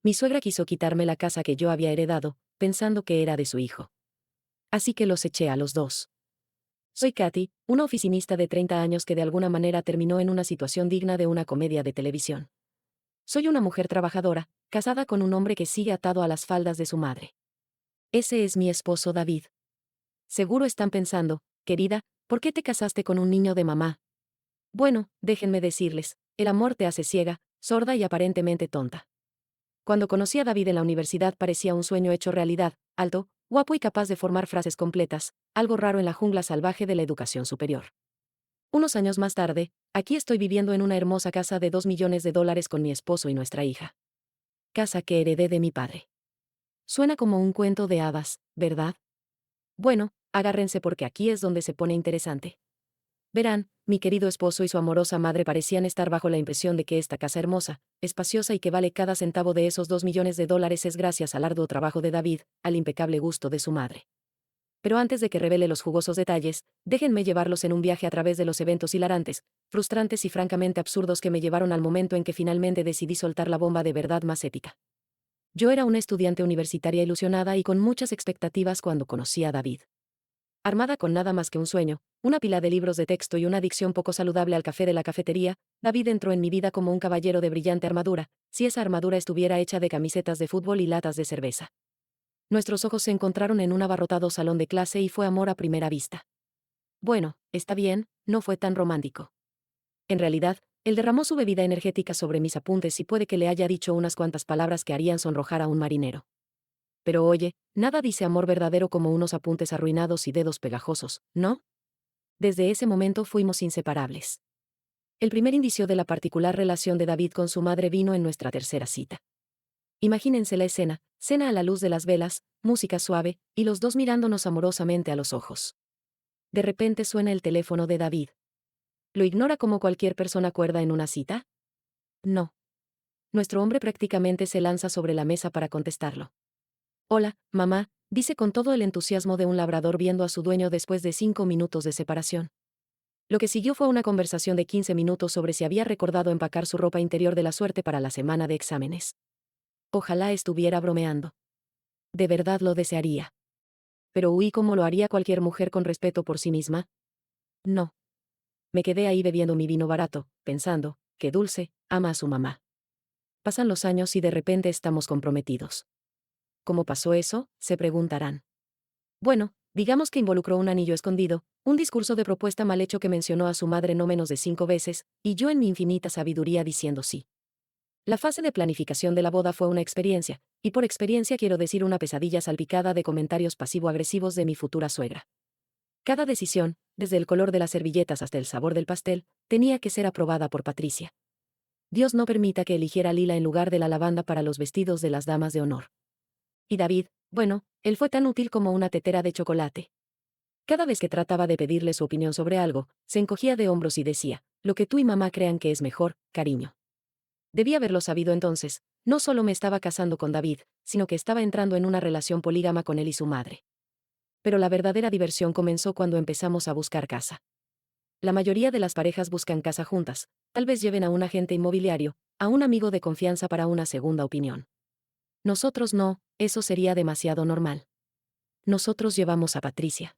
Mi suegra quiso quitarme la casa que yo había heredado, pensando que era de su hijo. Así que los eché a los dos. Soy Katy, una oficinista de 30 años que de alguna manera terminó en una situación digna de una comedia de televisión. Soy una mujer trabajadora, casada con un hombre que sigue atado a las faldas de su madre. Ese es mi esposo David. Seguro están pensando, querida, ¿por qué te casaste con un niño de mamá? Bueno, déjenme decirles, el amor te hace ciega, sorda y aparentemente tonta. Cuando conocí a David en la universidad parecía un sueño hecho realidad, alto, guapo y capaz de formar frases completas, algo raro en la jungla salvaje de la educación superior. Unos años más tarde, aquí estoy viviendo en una hermosa casa de $2 millones con mi esposo y nuestra hija. Casa que heredé de mi padre. Suena como un cuento de hadas, ¿verdad? Bueno, agárrense porque aquí es donde se pone interesante. Verán, mi querido esposo y su amorosa madre parecían estar bajo la impresión de que esta casa hermosa, espaciosa y que vale cada centavo de esos $2 millones es gracias al arduo trabajo de David, al impecable gusto de su madre. Pero antes de que revele los jugosos detalles, déjenme llevarlos en un viaje a través de los eventos hilarantes, frustrantes y francamente absurdos que me llevaron al momento en que finalmente decidí soltar la bomba de verdad más épica. Yo era una estudiante universitaria ilusionada y con muchas expectativas cuando conocí a David. Armada con nada más que un sueño, una pila de libros de texto y una adicción poco saludable al café de la cafetería, David entró en mi vida como un caballero de brillante armadura, si esa armadura estuviera hecha de camisetas de fútbol y latas de cerveza. Nuestros ojos se encontraron en un abarrotado salón de clase y fue amor a primera vista. Bueno, está bien, no fue tan romántico. En realidad, él derramó su bebida energética sobre mis apuntes y puede que le haya dicho unas cuantas palabras que harían sonrojar a un marinero. Pero oye, nada dice amor verdadero como unos apuntes arruinados y dedos pegajosos, ¿no? Desde ese momento fuimos inseparables. El primer indicio de la particular relación de David con su madre vino en nuestra tercera cita. Imagínense la escena, cena a la luz de las velas, música suave, y los dos mirándonos amorosamente a los ojos. De repente suena el teléfono de David. ¿Lo ignora como cualquier persona cuerda en una cita? No. Nuestro hombre prácticamente se lanza sobre la mesa para contestarlo. Hola, mamá, dice con todo el entusiasmo de un labrador viendo a su dueño después de 5 minutos de separación. Lo que siguió fue una conversación de 15 minutos sobre si había recordado empacar su ropa interior de la suerte para la semana de exámenes. Ojalá estuviera bromeando. De verdad lo desearía. Pero huí como lo haría cualquier mujer con respeto por sí misma. No. Me quedé ahí bebiendo mi vino barato, pensando, qué dulce, ama a su mamá. Pasan los años y de repente estamos comprometidos. ¿Cómo pasó eso?, se preguntarán. Bueno, digamos que involucró un anillo escondido, un discurso de propuesta mal hecho que mencionó a su madre no menos de 5 veces, y yo en mi infinita sabiduría diciendo sí. La fase de planificación de la boda fue una experiencia, y por experiencia quiero decir una pesadilla salpicada de comentarios pasivo-agresivos de mi futura suegra. Cada decisión, desde el color de las servilletas hasta el sabor del pastel, tenía que ser aprobada por Patricia. Dios no permita que eligiera lila en lugar de la lavanda para los vestidos de las damas de honor. Y David, bueno, él fue tan útil como una tetera de chocolate. Cada vez que trataba de pedirle su opinión sobre algo, se encogía de hombros y decía, lo que tú y mamá crean que es mejor, cariño. Debía haberlo sabido entonces, no solo me estaba casando con David, sino que estaba entrando en una relación polígama con él y su madre. Pero la verdadera diversión comenzó cuando empezamos a buscar casa. La mayoría de las parejas buscan casa juntas, tal vez lleven a un agente inmobiliario, a un amigo de confianza para una segunda opinión. Nosotros no, eso sería demasiado normal. Nosotros llevamos a Patricia.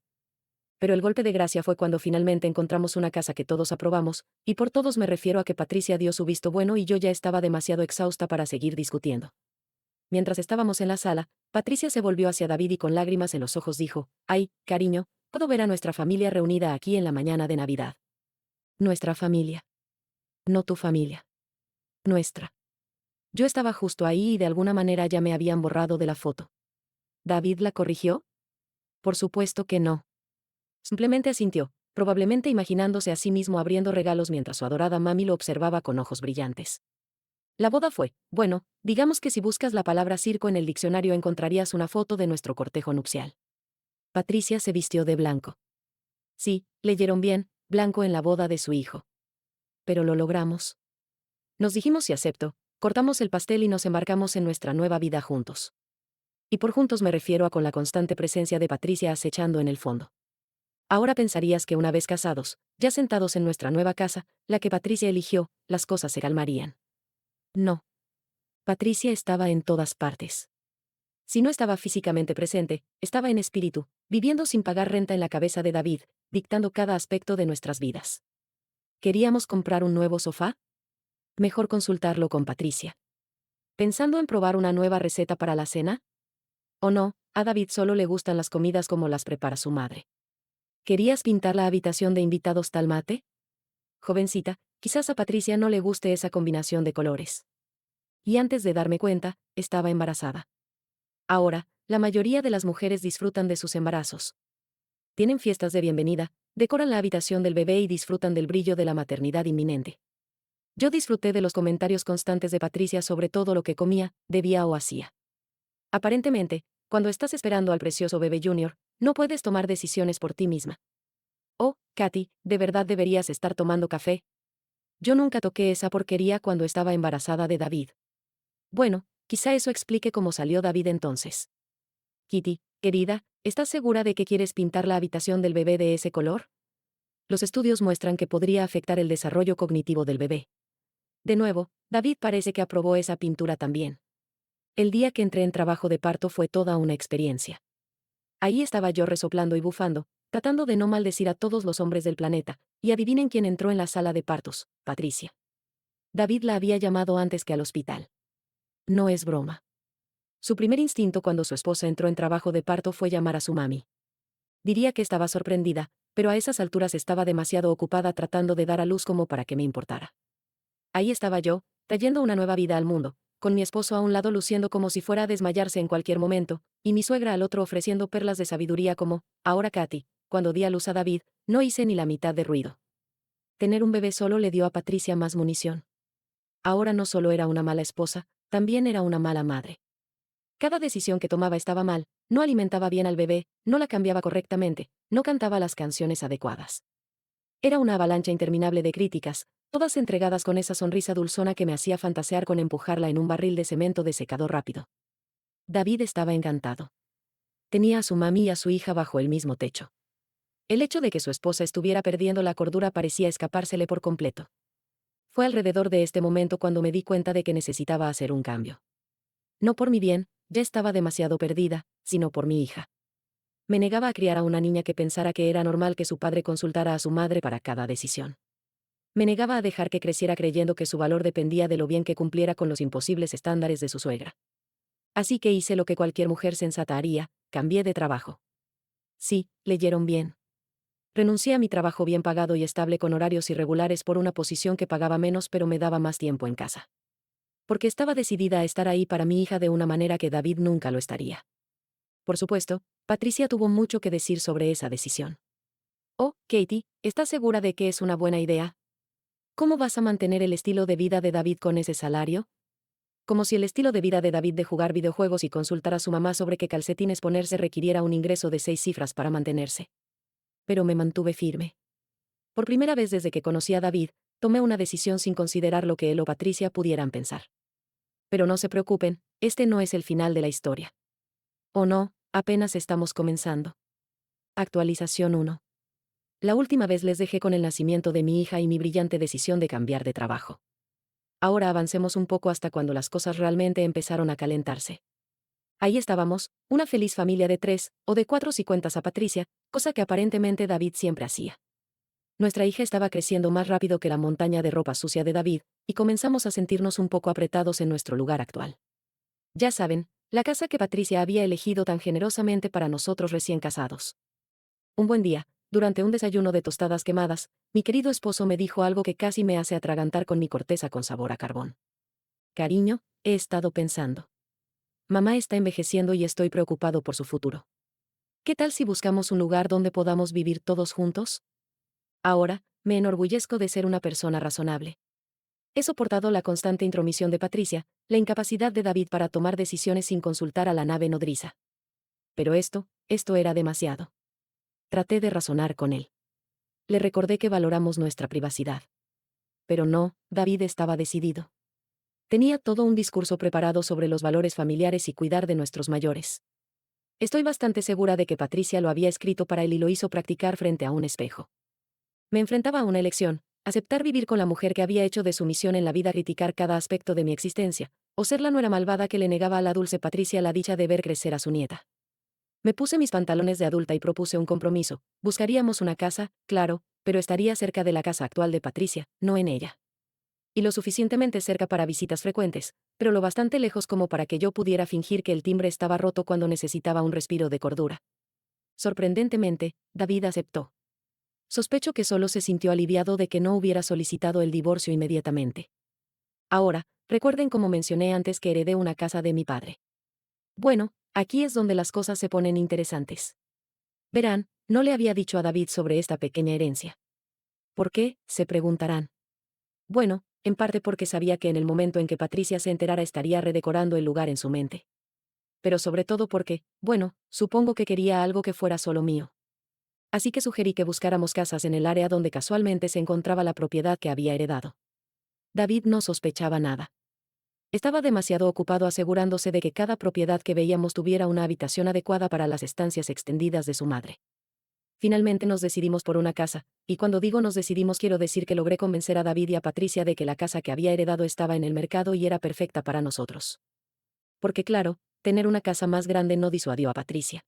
Pero el golpe de gracia fue cuando finalmente encontramos una casa que todos aprobamos, y por todos me refiero a que Patricia dio su visto bueno y yo ya estaba demasiado exhausta para seguir discutiendo. Mientras estábamos en la sala, Patricia se volvió hacia David y con lágrimas en los ojos dijo, «Ay, cariño, puedo ver a nuestra familia reunida aquí en la mañana de Navidad». Nuestra familia. No tu familia. Nuestra. Yo estaba justo ahí y de alguna manera ya me habían borrado de la foto. ¿David la corrigió? Por supuesto que no. Simplemente asintió, probablemente imaginándose a sí mismo abriendo regalos mientras su adorada mami lo observaba con ojos brillantes. La boda fue, bueno, digamos que si buscas la palabra circo en el diccionario encontrarías una foto de nuestro cortejo nupcial. Patricia se vistió de blanco. Sí, leyeron bien, blanco en la boda de su hijo. Pero lo logramos. Nos dijimos sí acepto, cortamos el pastel y nos embarcamos en nuestra nueva vida juntos. Y por juntos me refiero a con la constante presencia de Patricia acechando en el fondo. Ahora pensarías que una vez casados, ya sentados en nuestra nueva casa, la que Patricia eligió, las cosas se calmarían. No. Patricia estaba en todas partes. Si no estaba físicamente presente, estaba en espíritu, viviendo sin pagar renta en la cabeza de David, dictando cada aspecto de nuestras vidas. ¿Queríamos comprar un nuevo sofá? Mejor consultarlo con Patricia. ¿Pensando en probar una nueva receta para la cena? ¿O no, a David solo le gustan las comidas como las prepara su madre? ¿Querías pintar la habitación de invitados tal mate? Jovencita, quizás a Patricia no le guste esa combinación de colores. Y antes de darme cuenta, estaba embarazada. Ahora, la mayoría de las mujeres disfrutan de sus embarazos. Tienen fiestas de bienvenida, decoran la habitación del bebé y disfrutan del brillo de la maternidad inminente. Yo disfruté de los comentarios constantes de Patricia sobre todo lo que comía, bebía o hacía. Aparentemente, cuando estás esperando al precioso bebé Junior, no puedes tomar decisiones por ti misma. Oh, Katy, ¿de verdad deberías estar tomando café? Yo nunca toqué esa porquería cuando estaba embarazada de David. Bueno, quizá eso explique cómo salió David entonces. Kitty, querida, ¿estás segura de que quieres pintar la habitación del bebé de ese color? Los estudios muestran que podría afectar el desarrollo cognitivo del bebé. De nuevo, David parece que aprobó esa pintura también. El día que entré en trabajo de parto fue toda una experiencia. Ahí estaba yo resoplando y bufando, tratando de no maldecir a todos los hombres del planeta, y adivinen quién entró en la sala de partos, Patricia. David la había llamado antes que al hospital. No es broma. Su primer instinto cuando su esposa entró en trabajo de parto fue llamar a su mami. Diría que estaba sorprendida, pero a esas alturas estaba demasiado ocupada tratando de dar a luz como para que me importara. Ahí estaba yo, trayendo una nueva vida al mundo, con mi esposo a un lado luciendo como si fuera a desmayarse en cualquier momento, y mi suegra al otro ofreciendo perlas de sabiduría como, ahora Katy, cuando di a luz a David, no hice ni la mitad de ruido. Tener un bebé solo le dio a Patricia más munición. Ahora no solo era una mala esposa, también era una mala madre. Cada decisión que tomaba estaba mal, no alimentaba bien al bebé, no la cambiaba correctamente, no cantaba las canciones adecuadas. Era una avalancha interminable de críticas, todas entregadas con esa sonrisa dulzona que me hacía fantasear con empujarla en un barril de cemento de secador rápido. David estaba encantado. Tenía a su mami y a su hija bajo el mismo techo. El hecho de que su esposa estuviera perdiendo la cordura parecía escapársele por completo. Fue alrededor de este momento cuando me di cuenta de que necesitaba hacer un cambio. No por mi bien, ya estaba demasiado perdida, sino por mi hija. Me negaba a criar a una niña que pensara que era normal que su padre consultara a su madre para cada decisión. Me negaba a dejar que creciera creyendo que su valor dependía de lo bien que cumpliera con los imposibles estándares de su suegra. Así que hice lo que cualquier mujer sensata haría, cambié de trabajo. Sí, leyeron bien. Renuncié a mi trabajo bien pagado y estable con horarios irregulares por una posición que pagaba menos pero me daba más tiempo en casa. Porque estaba decidida a estar ahí para mi hija de una manera que David nunca lo estaría. Por supuesto, Patricia tuvo mucho que decir sobre esa decisión. Oh, Katy, ¿estás segura de que es una buena idea? ¿Cómo vas a mantener el estilo de vida de David con ese salario? Como si el estilo de vida de David de jugar videojuegos y consultar a su mamá sobre qué calcetines ponerse requiriera un ingreso de 6 cifras para mantenerse. Pero me mantuve firme. Por primera vez desde que conocí a David, tomé una decisión sin considerar lo que él o Patricia pudieran pensar. Pero no se preocupen, este no es el final de la historia. ¿O no? Apenas estamos comenzando. Actualización 1. La última vez les dejé con el nacimiento de mi hija y mi brillante decisión de cambiar de trabajo. Ahora avancemos un poco hasta cuando las cosas realmente empezaron a calentarse. Ahí estábamos, una feliz familia de 3, o de 4 si cuentas a Patricia, cosa que aparentemente David siempre hacía. Nuestra hija estaba creciendo más rápido que la montaña de ropa sucia de David, y comenzamos a sentirnos un poco apretados en nuestro lugar actual. Ya saben, la casa que Patricia había elegido tan generosamente para nosotros recién casados. Un buen día, durante un desayuno de tostadas quemadas, mi querido esposo me dijo algo que casi me hace atragantar con mi corteza con sabor a carbón. Cariño, he estado pensando. Mamá está envejeciendo y estoy preocupado por su futuro. ¿Qué tal si buscamos un lugar donde podamos vivir todos juntos? Ahora, me enorgullezco de ser una persona razonable. He soportado la constante intromisión de Patricia, la incapacidad de David para tomar decisiones sin consultar a la nave nodriza. Pero esto era demasiado. Traté de razonar con él. Le recordé que valoramos nuestra privacidad. Pero no, David estaba decidido. Tenía todo un discurso preparado sobre los valores familiares y cuidar de nuestros mayores. Estoy bastante segura de que Patricia lo había escrito para él y lo hizo practicar frente a un espejo. Me enfrentaba a una elección, Aceptar vivir con la mujer que había hecho de su misión en la vida criticar cada aspecto de mi existencia, o ser la nuera malvada que le negaba a la dulce Patricia la dicha de ver crecer a su nieta. Me puse mis pantalones de adulta y propuse un compromiso. Buscaríamos una casa, claro, pero estaría cerca de la casa actual de Patricia, no en ella. Y lo suficientemente cerca para visitas frecuentes, pero lo bastante lejos como para que yo pudiera fingir que el timbre estaba roto cuando necesitaba un respiro de cordura. Sorprendentemente, David aceptó. Sospecho que solo se sintió aliviado de que no hubiera solicitado el divorcio inmediatamente. Ahora, recuerden como mencioné antes que heredé una casa de mi padre. Bueno, aquí es donde las cosas se ponen interesantes. Verán, no le había dicho a David sobre esta pequeña herencia. ¿Por qué?, se preguntarán. Bueno, en parte porque sabía que en el momento en que Patricia se enterara estaría redecorando el lugar en su mente. Pero sobre todo porque, bueno, supongo que quería algo que fuera solo mío. Así que sugerí que buscáramos casas en el área donde casualmente se encontraba la propiedad que había heredado. David no sospechaba nada. Estaba demasiado ocupado asegurándose de que cada propiedad que veíamos tuviera una habitación adecuada para las estancias extendidas de su madre. Finalmente nos decidimos por una casa, y cuando digo nos decidimos quiero decir que logré convencer a David y a Patricia de que la casa que había heredado estaba en el mercado y era perfecta para nosotros. Porque claro, tener una casa más grande no disuadió a Patricia.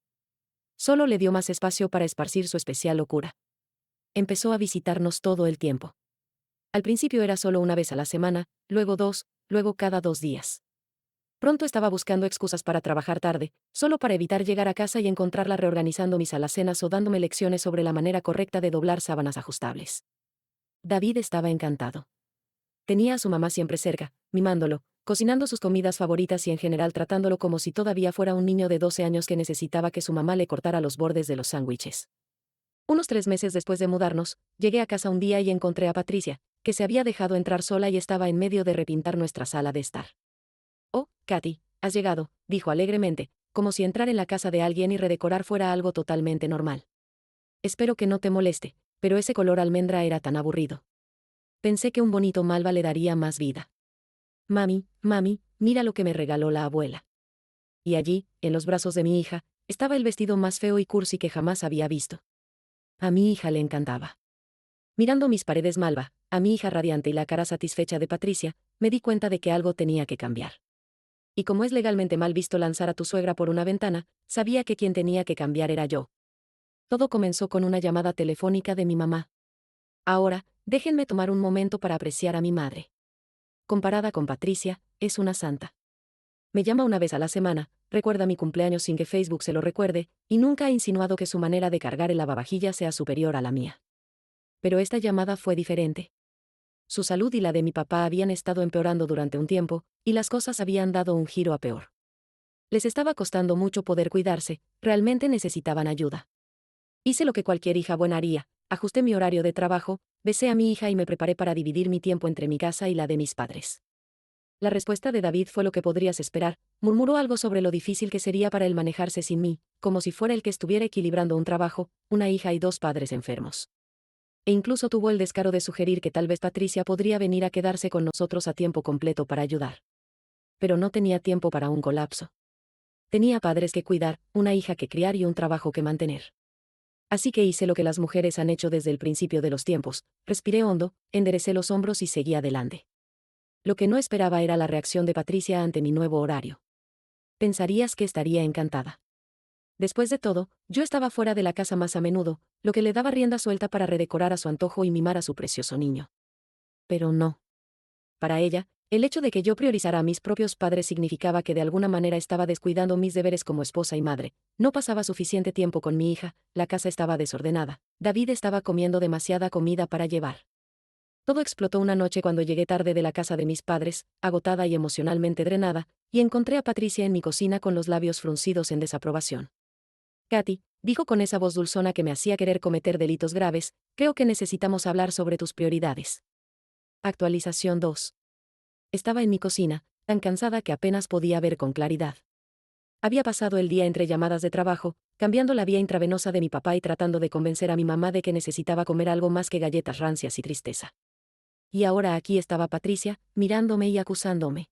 Solo le dio más espacio para esparcir su especial locura. Empezó a visitarnos todo el tiempo. Al principio era solo una vez a la semana, luego 2, luego cada 2 días. Pronto estaba buscando excusas para trabajar tarde, solo para evitar llegar a casa y encontrarla reorganizando mis alacenas o dándome lecciones sobre la manera correcta de doblar sábanas ajustables. David estaba encantado. Tenía a su mamá siempre cerca, mimándolo, cocinando sus comidas favoritas y en general tratándolo como si todavía fuera un niño de 12 años que necesitaba que su mamá le cortara los bordes de los sándwiches. Unos 3 meses después de mudarnos, llegué a casa un día y encontré a Patricia, que se había dejado entrar sola y estaba en medio de repintar nuestra sala de estar. «Oh, Katy, has llegado», dijo alegremente, como si entrar en la casa de alguien y redecorar fuera algo totalmente normal. «Espero que no te moleste, pero ese color almendra era tan aburrido. Pensé que un bonito malva le daría más vida. Mami, mira lo que me regaló la abuela». Y allí, en los brazos de mi hija, estaba el vestido más feo y cursi que jamás había visto. A mi hija le encantaba. Mirando mis paredes malva, a mi hija radiante y la cara satisfecha de Patricia, me di cuenta de que algo tenía que cambiar. Y como es legalmente mal visto lanzar a tu suegra por una ventana, sabía que quien tenía que cambiar era yo. Todo comenzó con una llamada telefónica de mi mamá. Ahora, déjenme tomar un momento para apreciar a mi madre. Comparada con Patricia, es una santa. Me llama una vez a la semana, recuerda mi cumpleaños sin que Facebook se lo recuerde, y nunca ha insinuado que su manera de cargar el lavavajillas sea superior a la mía. Pero esta llamada fue diferente. Su salud y la de mi papá habían estado empeorando durante un tiempo, y las cosas habían dado un giro a peor. Les estaba costando mucho poder cuidarse, realmente necesitaban ayuda. Hice lo que cualquier hija buena haría, ajusté mi horario de trabajo, besé a mi hija y me preparé para dividir mi tiempo entre mi casa y la de mis padres. La respuesta de David fue lo que podrías esperar, murmuró algo sobre lo difícil que sería para él manejarse sin mí, como si fuera el que estuviera equilibrando un trabajo, una hija y 2 padres enfermos. E incluso tuvo el descaro de sugerir que tal vez Patricia podría venir a quedarse con nosotros a tiempo completo para ayudar. Pero no tenía tiempo para un colapso. Tenía padres que cuidar, una hija que criar y un trabajo que mantener. Así que hice lo que las mujeres han hecho desde el principio de los tiempos, respiré hondo, enderecé los hombros y seguí adelante. Lo que no esperaba era la reacción de Patricia ante mi nuevo horario. Pensarías que estaría encantada. Después de todo, yo estaba fuera de la casa más a menudo, lo que le daba rienda suelta para redecorar a su antojo y mimar a su precioso niño. Pero no. Para ella, el hecho de que yo priorizara a mis propios padres significaba que de alguna manera estaba descuidando mis deberes como esposa y madre. No pasaba suficiente tiempo con mi hija, la casa estaba desordenada, David estaba comiendo demasiada comida para llevar. Todo explotó una noche cuando llegué tarde de la casa de mis padres, agotada y emocionalmente drenada, y encontré a Patricia en mi cocina con los labios fruncidos en desaprobación. «Katy», dijo con esa voz dulzona que me hacía querer cometer delitos graves, «creo que necesitamos hablar sobre tus prioridades». Actualización 2. Estaba en mi cocina, tan cansada que apenas podía ver con claridad. Había pasado el día entre llamadas de trabajo, cambiando la vía intravenosa de mi papá y tratando de convencer a mi mamá de que necesitaba comer algo más que galletas rancias y tristeza. Y ahora aquí estaba Patricia, mirándome y acusándome.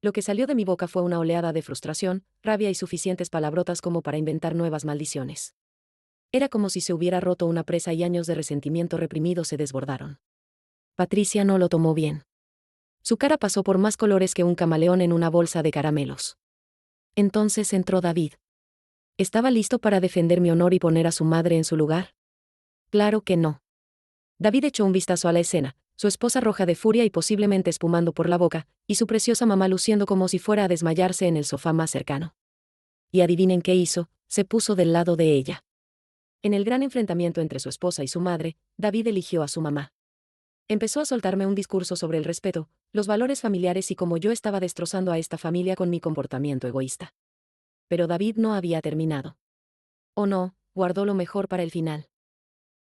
Lo que salió de mi boca fue una oleada de frustración, rabia y suficientes palabrotas como para inventar nuevas maldiciones. Era como si se hubiera roto una presa y años de resentimiento reprimido se desbordaron. Patricia no lo tomó bien. Su cara pasó por más colores que un camaleón en una bolsa de caramelos. Entonces entró David. ¿Estaba listo para defender mi honor y poner a su madre en su lugar? Claro que no. David echó un vistazo a la escena, su esposa roja de furia y posiblemente espumando por la boca, y su preciosa mamá luciendo como si fuera a desmayarse en el sofá más cercano. Y adivinen qué hizo, se puso del lado de ella. En el gran enfrentamiento entre su esposa y su madre, David eligió a su mamá. Empezó a soltarme un discurso sobre el respeto, los valores familiares y cómo yo estaba destrozando a esta familia con mi comportamiento egoísta. Pero David no había terminado. O no, guardó lo mejor para el final.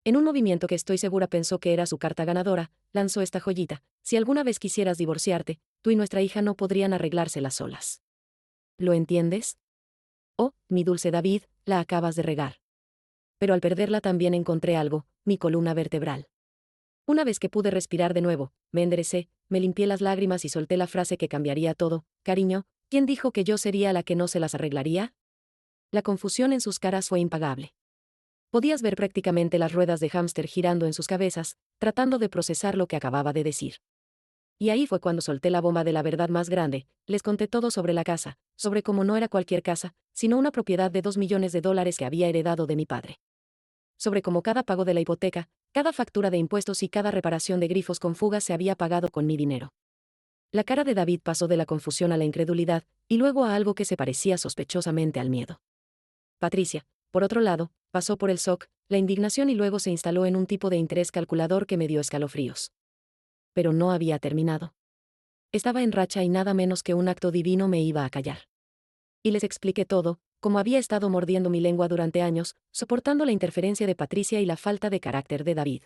En un movimiento que estoy segura pensó que era su carta ganadora, lanzó esta joyita: si alguna vez quisieras divorciarte, tú y nuestra hija no podrían arreglárselas solas. ¿Lo entiendes? Oh, mi dulce David, la acabas de regar. Pero al perderla también encontré algo, mi columna vertebral. Una vez que pude respirar de nuevo, me enderecé, me limpié las lágrimas y solté la frase que cambiaría todo: cariño, ¿quién dijo que yo sería la que no se las arreglaría? La confusión en sus caras fue impagable. Podías ver prácticamente las ruedas de hámster girando en sus cabezas, tratando de procesar lo que acababa de decir. Y ahí fue cuando solté la bomba de la verdad más grande: les conté todo sobre la casa, sobre cómo no era cualquier casa, sino una propiedad de $2 millones que había heredado de mi padre. Sobre cómo cada pago de la hipoteca, cada factura de impuestos y cada reparación de grifos con fugas se había pagado con mi dinero. La cara de David pasó de la confusión a la incredulidad, y luego a algo que se parecía sospechosamente al miedo. Patricia, por otro lado, pasó por el shock, la indignación y luego se instaló en un tipo de interés calculador que me dio escalofríos. Pero no había terminado. Estaba en racha y nada menos que un acto divino me iba a callar. Y les expliqué todo, cómo había estado mordiendo mi lengua durante años, soportando la interferencia de Patricia y la falta de carácter de David.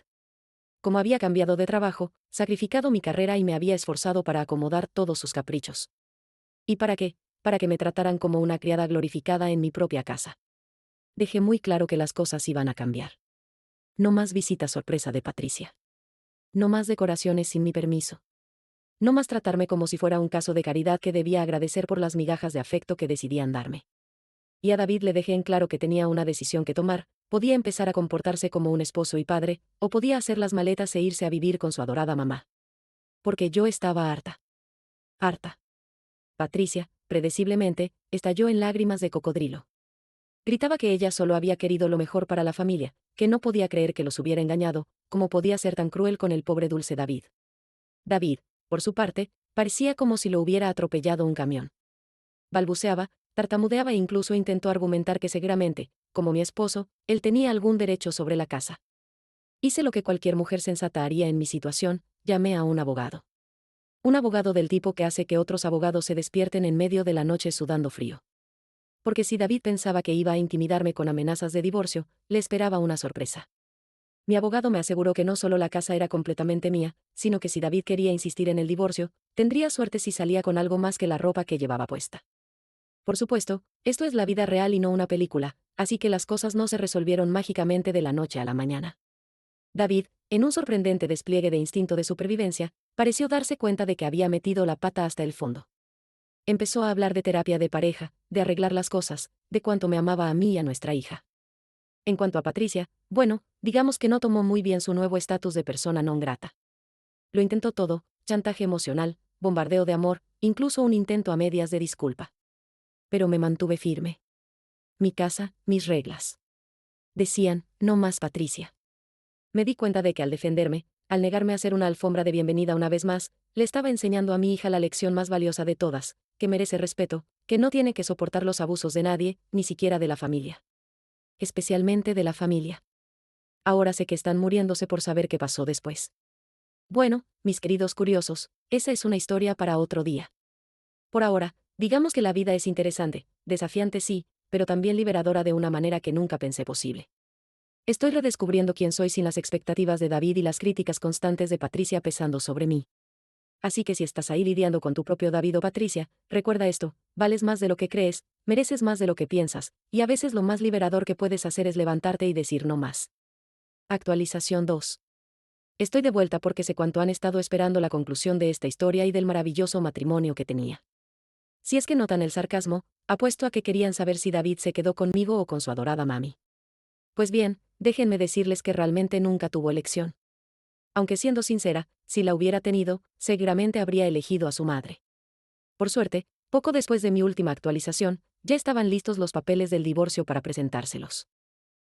Cómo había cambiado de trabajo, sacrificado mi carrera y me había esforzado para acomodar todos sus caprichos. ¿Y para qué? Para que me trataran como una criada glorificada en mi propia casa. Dejé muy claro que las cosas iban a cambiar. No más visitas sorpresa de Patricia. No más decoraciones sin mi permiso. No más tratarme como si fuera un caso de caridad que debía agradecer por las migajas de afecto que decidían darme. Y a David le dejé en claro que tenía una decisión que tomar: podía empezar a comportarse como un esposo y padre, o podía hacer las maletas e irse a vivir con su adorada mamá. Porque yo estaba harta. Harta. Patricia, predeciblemente, estalló en lágrimas de cocodrilo. Gritaba que ella solo había querido lo mejor para la familia, que no podía creer que los hubiera engañado, cómo podía ser tan cruel con el pobre dulce David. David, por su parte, parecía como si lo hubiera atropellado un camión. Balbuceaba, tartamudeaba e incluso intentó argumentar que seguramente, como mi esposo, él tenía algún derecho sobre la casa. Hice lo que cualquier mujer sensata haría en mi situación: llamé a un abogado. Un abogado del tipo que hace que otros abogados se despierten en medio de la noche sudando frío. Porque si David pensaba que iba a intimidarme con amenazas de divorcio, le esperaba una sorpresa. Mi abogado me aseguró que no solo la casa era completamente mía, sino que si David quería insistir en el divorcio, tendría suerte si salía con algo más que la ropa que llevaba puesta. Por supuesto, esto es la vida real y no una película, así que las cosas no se resolvieron mágicamente de la noche a la mañana. David, en un sorprendente despliegue de instinto de supervivencia, pareció darse cuenta de que había metido la pata hasta el fondo. Empezó a hablar de terapia de pareja, de arreglar las cosas, de cuánto me amaba a mí y a nuestra hija. En cuanto a Patricia, bueno, digamos que no tomó muy bien su nuevo estatus de persona non grata. Lo intentó todo: chantaje emocional, bombardeo de amor, incluso un intento a medias de disculpa. Pero me mantuve firme. Mi casa, mis reglas. Decían: no más Patricia. Me di cuenta de que al defenderme, al negarme a hacer una alfombra de bienvenida una vez más, le estaba enseñando a mi hija la lección más valiosa de todas: que merece respeto, que no tiene que soportar los abusos de nadie, ni siquiera de la familia. Especialmente de la familia. Ahora sé que están muriéndose por saber qué pasó después. Bueno, mis queridos curiosos, esa es una historia para otro día. Por ahora, digamos que la vida es interesante, desafiante sí, pero también liberadora de una manera que nunca pensé posible. Estoy redescubriendo quién soy sin las expectativas de David y las críticas constantes de Patricia pesando sobre mí. Así que si estás ahí lidiando con tu propio David o Patricia, recuerda esto: vales más de lo que crees, mereces más de lo que piensas, y a veces lo más liberador que puedes hacer es levantarte y decir no más. Actualización 2. Estoy de vuelta porque sé cuánto han estado esperando la conclusión de esta historia y del maravilloso matrimonio que tenía. Si es que notan el sarcasmo, apuesto a que querían saber si David se quedó conmigo o con su adorada mami. Pues bien, déjenme decirles que realmente nunca tuvo elección. Aunque siendo sincera, si la hubiera tenido, seguramente habría elegido a su madre. Por suerte, poco después de mi última actualización, ya estaban listos los papeles del divorcio para presentárselos.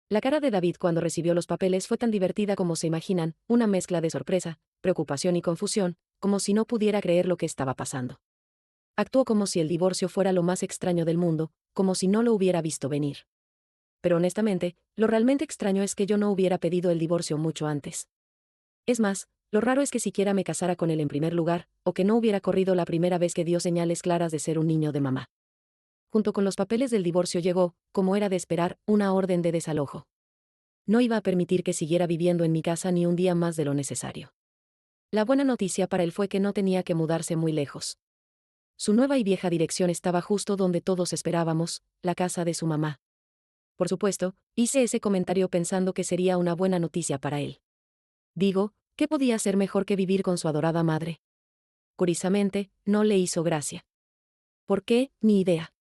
La cara de David cuando recibió los papeles fue tan divertida como se imaginan, una mezcla de sorpresa, preocupación y confusión, como si no pudiera creer lo que estaba pasando. Actuó como si el divorcio fuera lo más extraño del mundo, como si no lo hubiera visto venir. Pero honestamente, lo realmente extraño es que yo no hubiera pedido el divorcio mucho antes. Es más, lo raro es que siquiera me casara con él en primer lugar, o que no hubiera corrido la primera vez que dio señales claras de ser un niño de mamá. Junto con los papeles del divorcio llegó, como era de esperar, una orden de desalojo. No iba a permitir que siguiera viviendo en mi casa ni un día más de lo necesario. La buena noticia para él fue que no tenía que mudarse muy lejos. Su nueva y vieja dirección estaba justo donde todos esperábamos, la casa de su mamá. Por supuesto, hice ese comentario pensando que sería una buena noticia para él. Digo, ¿qué podía ser mejor que vivir con su adorada madre? Curiosamente, no le hizo gracia. ¿Por qué? Ni idea.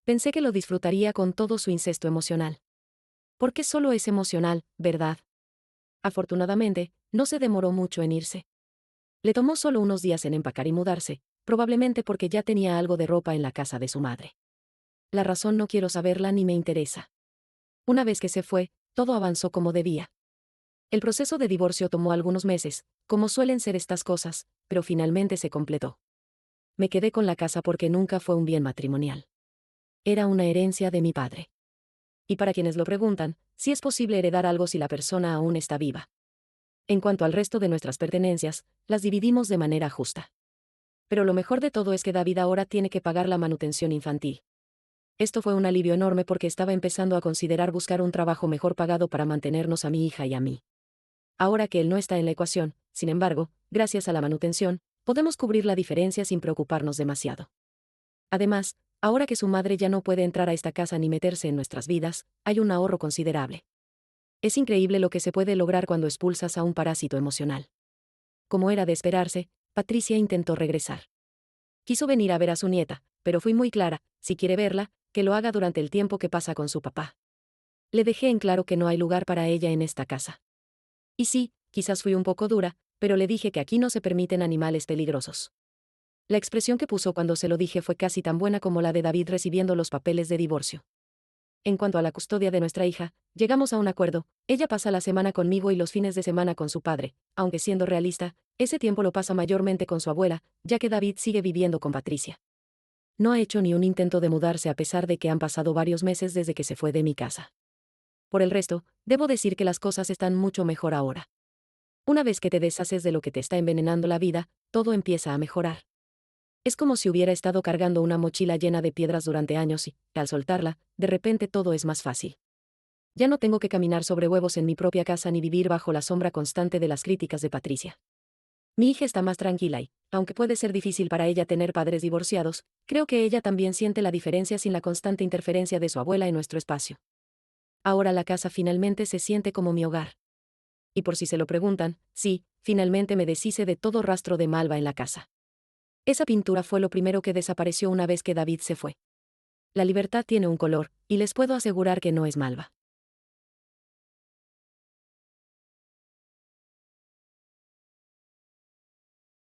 Pensé que lo disfrutaría con todo su incesto emocional. Porque solo es emocional, ¿verdad? Afortunadamente, no se demoró mucho en irse. Le tomó solo unos días en empacar y mudarse, probablemente porque ya tenía algo de ropa en la casa de su madre. La razón no quiero saberla ni me interesa. Una vez que se fue, todo avanzó como debía. El proceso de divorcio tomó algunos meses, como suelen ser estas cosas, pero finalmente se completó. Me quedé con la casa porque nunca fue un bien matrimonial. Era una herencia de mi padre. Y para quienes lo preguntan, si es posible heredar algo si la persona aún está viva. En cuanto al resto de nuestras pertenencias, las dividimos de manera justa. Pero lo mejor de todo es que David ahora tiene que pagar la manutención infantil. Esto fue un alivio enorme porque estaba empezando a considerar buscar un trabajo mejor pagado para mantenernos a mi hija y a mí. Ahora que él no está en la ecuación, sin embargo, gracias a la manutención, podemos cubrir la diferencia sin preocuparnos demasiado. Además, ahora que su madre ya no puede entrar a esta casa ni meterse en nuestras vidas, hay un ahorro considerable. Es increíble lo que se puede lograr cuando expulsas a un parásito emocional. Como era de esperarse, Patricia intentó regresar. Quiso venir a ver a su nieta, pero fui muy clara, si quiere verla, que lo haga durante el tiempo que pasa con su papá. Le dejé en claro que no hay lugar para ella en esta casa. Y sí, quizás fui un poco dura, pero le dije que aquí no se permiten animales peligrosos. La expresión que puso cuando se lo dije fue casi tan buena como la de David recibiendo los papeles de divorcio. En cuanto a la custodia de nuestra hija, llegamos a un acuerdo, ella pasa la semana conmigo y los fines de semana con su padre, aunque siendo realista, ese tiempo lo pasa mayormente con su abuela, ya que David sigue viviendo con Patricia. No ha hecho ni un intento de mudarse a pesar de que han pasado varios meses desde que se fue de mi casa. Por el resto, debo decir que las cosas están mucho mejor ahora. Una vez que te deshaces de lo que te está envenenando la vida, todo empieza a mejorar. Es como si hubiera estado cargando una mochila llena de piedras durante años y, al soltarla, de repente todo es más fácil. Ya no tengo que caminar sobre huevos en mi propia casa ni vivir bajo la sombra constante de las críticas de Patricia. Mi hija está más tranquila y, aunque puede ser difícil para ella tener padres divorciados, creo que ella también siente la diferencia sin la constante interferencia de su abuela en nuestro espacio. Ahora la casa finalmente se siente como mi hogar. Y por si se lo preguntan, sí, finalmente me deshice de todo rastro de Malva en la casa. Esa pintura fue lo primero que desapareció una vez que David se fue. La libertad tiene un color, y les puedo asegurar que no es Malva.